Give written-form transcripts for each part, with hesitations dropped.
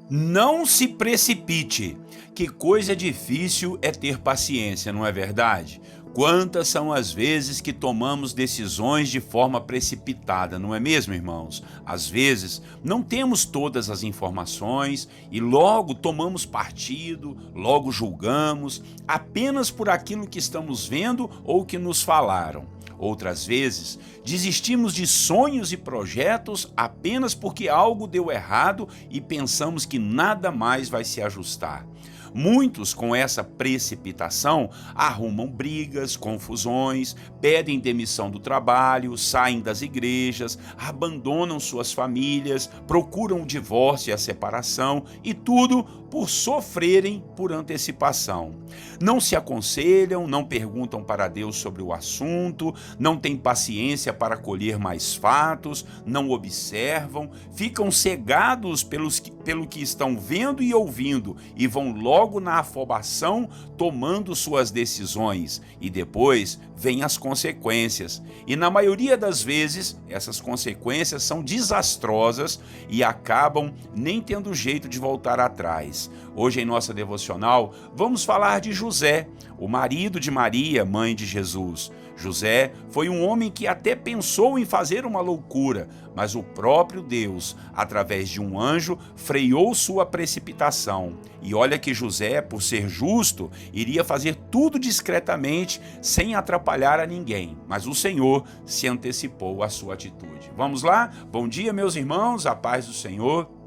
Não se precipite. Que coisa difícil é ter paciência, não é verdade? Quantas são as vezes que tomamos decisões de forma precipitada, não é mesmo, irmãos? Às vezes, não temos todas as informações e logo tomamos partido, logo julgamos, apenas por aquilo que estamos vendo ou que nos falaram. Outras vezes, desistimos de sonhos e projetos apenas porque algo deu errado e pensamos que nada mais vai se ajustar. Muitos, com essa precipitação, arrumam brigas, confusões, pedem demissão do trabalho, saem das igrejas, abandonam suas famílias, procuram o divórcio e a separação, e tudo por sofrerem por antecipação. Não se aconselham, não perguntam para Deus sobre o assunto, não têm paciência para colher mais fatos, não observam, ficam cegados pelo que estão vendo e ouvindo e vão logo na afobação tomando suas decisões, e depois vêm as consequências. E na maioria das vezes, essas consequências são desastrosas e acabam nem tendo jeito de voltar atrás. Hoje em nossa devocional, vamos falar de José, o marido de Maria, mãe de Jesus. José foi um homem que até pensou em fazer uma loucura, mas o próprio Deus, através de um anjo, freou sua precipitação. E olha que José, por ser justo, iria fazer tudo discretamente, sem atrapalhar a ninguém. Mas o Senhor se antecipou à sua atitude. Vamos lá? Bom dia, meus irmãos, a paz do Senhor.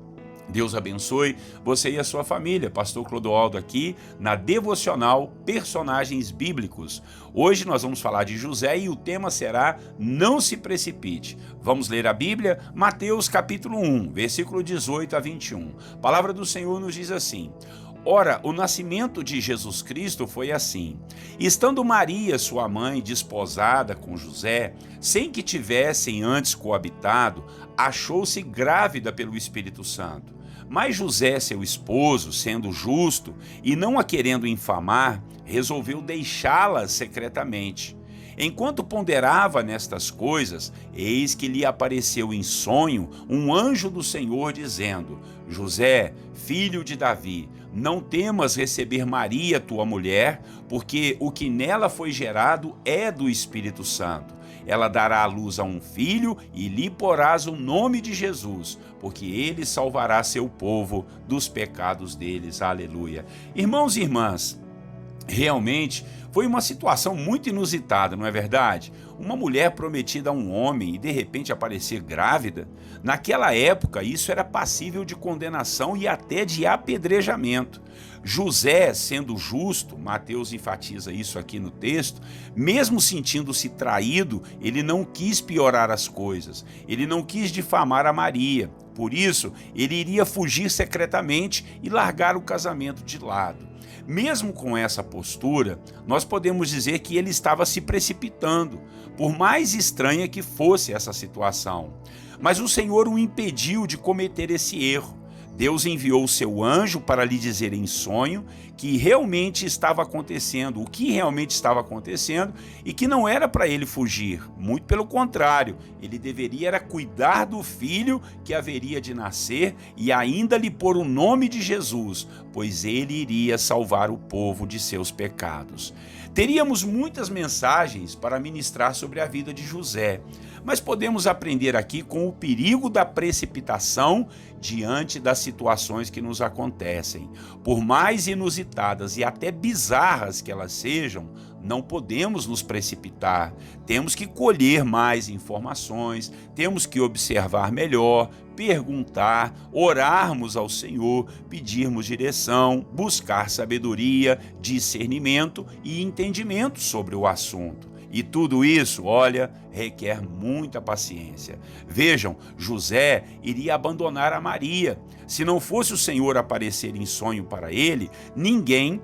Deus abençoe você e a sua família. Pastor Clodoaldo aqui na devocional Personagens Bíblicos. Hoje nós vamos falar de José e o tema será Não se precipite. Vamos ler a Bíblia? Mateus capítulo 1, versículo 18 a 21. A palavra do Senhor nos diz assim: Ora, o nascimento de Jesus Cristo foi assim. Estando Maria, sua mãe, desposada com José, sem que tivessem antes coabitado, achou-se grávida pelo Espírito Santo. Mas José, seu esposo, sendo justo e não a querendo infamar, resolveu deixá-la secretamente. Enquanto ponderava nestas coisas, eis que lhe apareceu em sonho um anjo do Senhor dizendo: José, filho de Davi, não temas receber Maria, tua mulher, porque o que nela foi gerado é do Espírito Santo. Ela dará à luz a um filho e lhe porás o nome de Jesus, porque ele salvará seu povo dos pecados deles. Aleluia. Irmãos e irmãs, realmente foi uma situação muito inusitada, não é verdade? Uma mulher prometida a um homem e de repente aparecer grávida. Naquela época, isso era passível de condenação e até de apedrejamento. José, sendo justo, Mateus enfatiza isso aqui no texto, mesmo sentindo-se traído, ele não quis piorar as coisas, ele não quis difamar a Maria. Por isso, ele iria fugir secretamente e largar o casamento de lado. Mesmo com essa postura, nós podemos dizer que ele estava se precipitando, por mais estranha que fosse essa situação. Mas o Senhor o impediu de cometer esse erro. Deus enviou o seu anjo para lhe dizer em sonho que realmente estava acontecendo, o que realmente estava acontecendo, e que não era para ele fugir. Muito pelo contrário, ele deveria era cuidar do filho que haveria de nascer e ainda lhe pôr o nome de Jesus, pois ele iria salvar o povo de seus pecados. Teríamos muitas mensagens para ministrar sobre a vida de José, mas podemos aprender aqui com o perigo da precipitação diante das situações que nos acontecem. Por mais inusitadas e até bizarras que elas sejam, não podemos nos precipitar. Temos que colher mais informações, temos que observar melhor, perguntar, orarmos ao Senhor, pedirmos direção, buscar sabedoria, discernimento e entendimento sobre o assunto. E tudo isso, olha, requer muita paciência. Vejam, José iria abandonar a Maria. Se não fosse o Senhor aparecer em sonho para ele, ninguém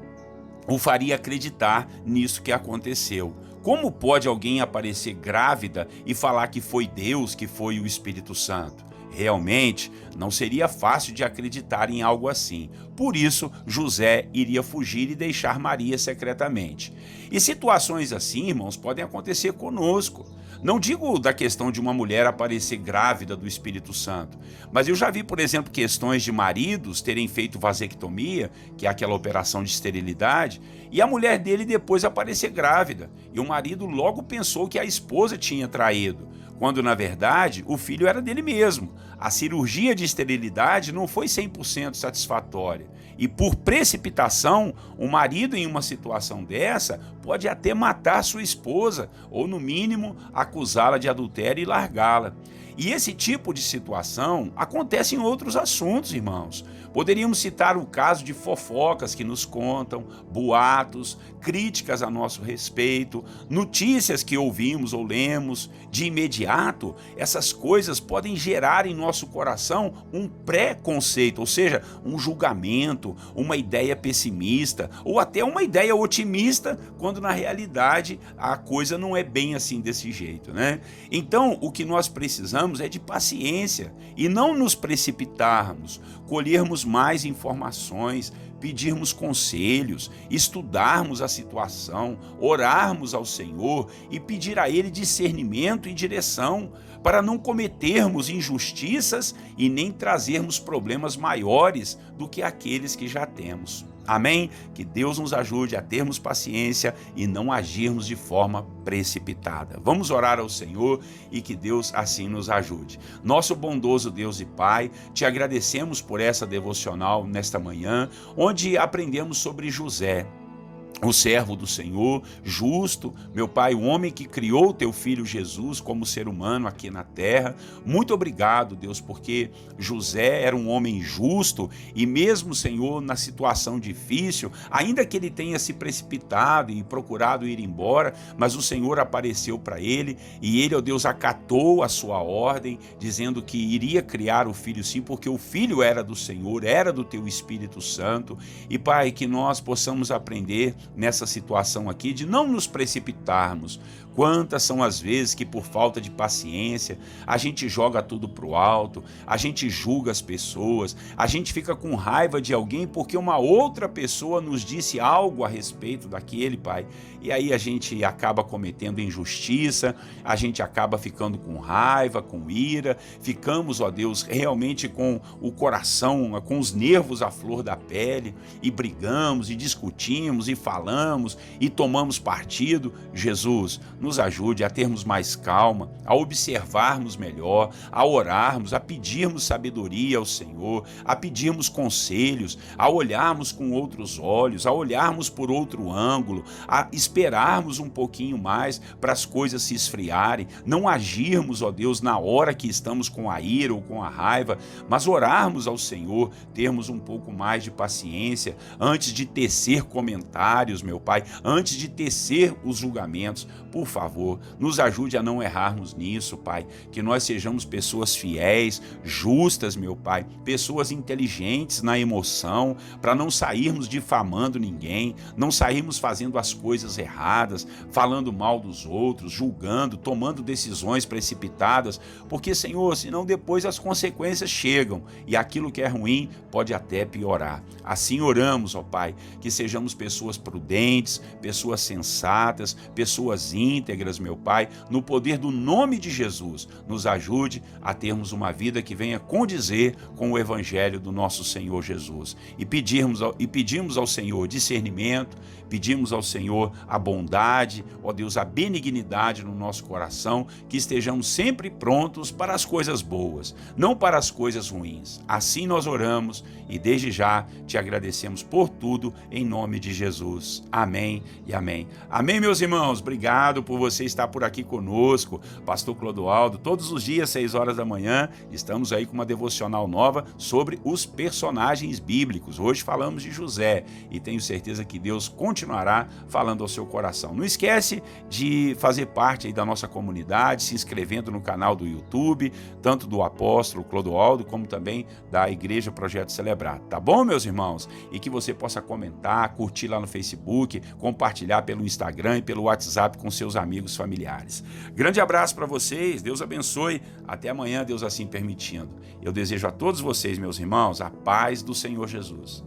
o faria acreditar nisso que aconteceu. Como pode alguém aparecer grávida e falar que foi Deus, que foi o Espírito Santo? Realmente, não seria fácil de acreditar em algo assim. Por isso, José iria fugir e deixar Maria secretamente. E situações assim, irmãos, podem acontecer conosco. Não digo da questão de uma mulher aparecer grávida do Espírito Santo, mas eu já vi, por exemplo, questões de maridos terem feito vasectomia, que é aquela operação de esterilidade, e a mulher dele depois aparecer grávida, e o marido logo pensou que a esposa tinha traído, quando na verdade o filho era dele mesmo. A cirurgia de esterilidade não foi 100% satisfatória. E por precipitação, o marido em uma situação dessa pode até matar sua esposa, ou no mínimo acusá-la de adultério e largá-la. E esse tipo de situação acontece em outros assuntos, irmãos. Poderíamos citar o caso de fofocas que nos contam, boatos, críticas a nosso respeito, notícias que ouvimos ou lemos. De imediato, essas coisas podem gerar em nosso coração um pré-conceito, ou seja, um julgamento, uma ideia pessimista ou até uma ideia otimista, quando na realidade a coisa não é bem assim desse jeito, né? Então, o que nós precisamos é de paciência e não nos precipitarmos, colhermos mais informações, pedirmos conselhos, estudarmos a situação, orarmos ao Senhor e pedir a Ele discernimento e direção para não cometermos injustiças e nem trazermos problemas maiores do que aqueles que já temos. Amém? Que Deus nos ajude a termos paciência e não agirmos de forma precipitada. Vamos orar ao Senhor e que Deus assim nos ajude. Nosso bondoso Deus e Pai, te agradecemos por essa devocional nesta manhã, onde aprendemos sobre José, o servo do Senhor, justo, meu Pai, o homem que criou o teu filho Jesus como ser humano aqui na terra. Muito obrigado, Deus, porque José era um homem justo e mesmo, Senhor, na situação difícil, ainda que ele tenha se precipitado e procurado ir embora, mas o Senhor apareceu para ele e ele, ó Deus, acatou a sua ordem, dizendo que iria criar o filho sim, porque o filho era do Senhor, era do teu Espírito Santo. E, Pai, que nós possamos aprender nessa situação aqui de não nos precipitarmos. Quantas são as vezes que por falta de paciência a gente joga tudo pro alto, a gente julga as pessoas, a gente fica com raiva de alguém porque uma outra pessoa nos disse algo a respeito daquele, Pai, e aí a gente acaba cometendo injustiça, a gente acaba ficando com raiva, com ira, ficamos, ó Deus, realmente com o coração, com os nervos à flor da pele e brigamos e discutimos e falamos e tomamos partido. Jesus, nos ajude a termos mais calma, a observarmos melhor, a orarmos, a pedirmos sabedoria ao Senhor, a pedirmos conselhos, a olharmos com outros olhos, a olharmos por outro ângulo, a esperarmos um pouquinho mais para as coisas se esfriarem, não agirmos, ó Deus, na hora que estamos com a ira ou com a raiva, mas orarmos ao Senhor, termos um pouco mais de paciência antes de tecer comentários, meu Pai, antes de tecer os julgamentos. Por favor, nos ajude a não errarmos nisso, Pai, que nós sejamos pessoas fiéis, justas, meu Pai, pessoas inteligentes na emoção, para não sairmos difamando ninguém, não sairmos fazendo as coisas erradas, falando mal dos outros, julgando, tomando decisões precipitadas, porque, Senhor, senão depois as consequências chegam e aquilo que é ruim pode até piorar. Assim oramos, ó Pai, que sejamos pessoas prudentes, pessoas sensatas, pessoas íntegras, meu Pai, no poder do nome de Jesus. Nos ajude a termos uma vida que venha condizer com o Evangelho do nosso Senhor Jesus. E pedimos ao Senhor discernimento, pedimos ao Senhor a bondade, ó Deus, a benignidade no nosso coração, que estejamos sempre prontos para as coisas boas, não para as coisas ruins. Assim nós oramos e desde já te agradecemos por tudo, em nome de Jesus. Amém e amém. Amém, meus irmãos. Obrigado por você estar por aqui conosco. Pastor Clodoaldo, todos os dias, 6 horas da manhã, estamos aí com uma devocional nova sobre os personagens bíblicos. Hoje falamos de José e tenho certeza que Deus continuará falando ao seu coração. Não esquece de fazer parte aí da nossa comunidade, se inscrevendo no canal do YouTube, tanto do apóstolo Clodoaldo, como também da Igreja Projeto Celebrar. Tá bom, meus irmãos? E que você possa comentar, curtir lá no Facebook, compartilhar pelo Instagram e pelo WhatsApp com seus amigos familiares. Grande abraço para vocês, Deus abençoe, até amanhã, Deus assim permitindo. Eu desejo a todos vocês, meus irmãos, a paz do Senhor Jesus.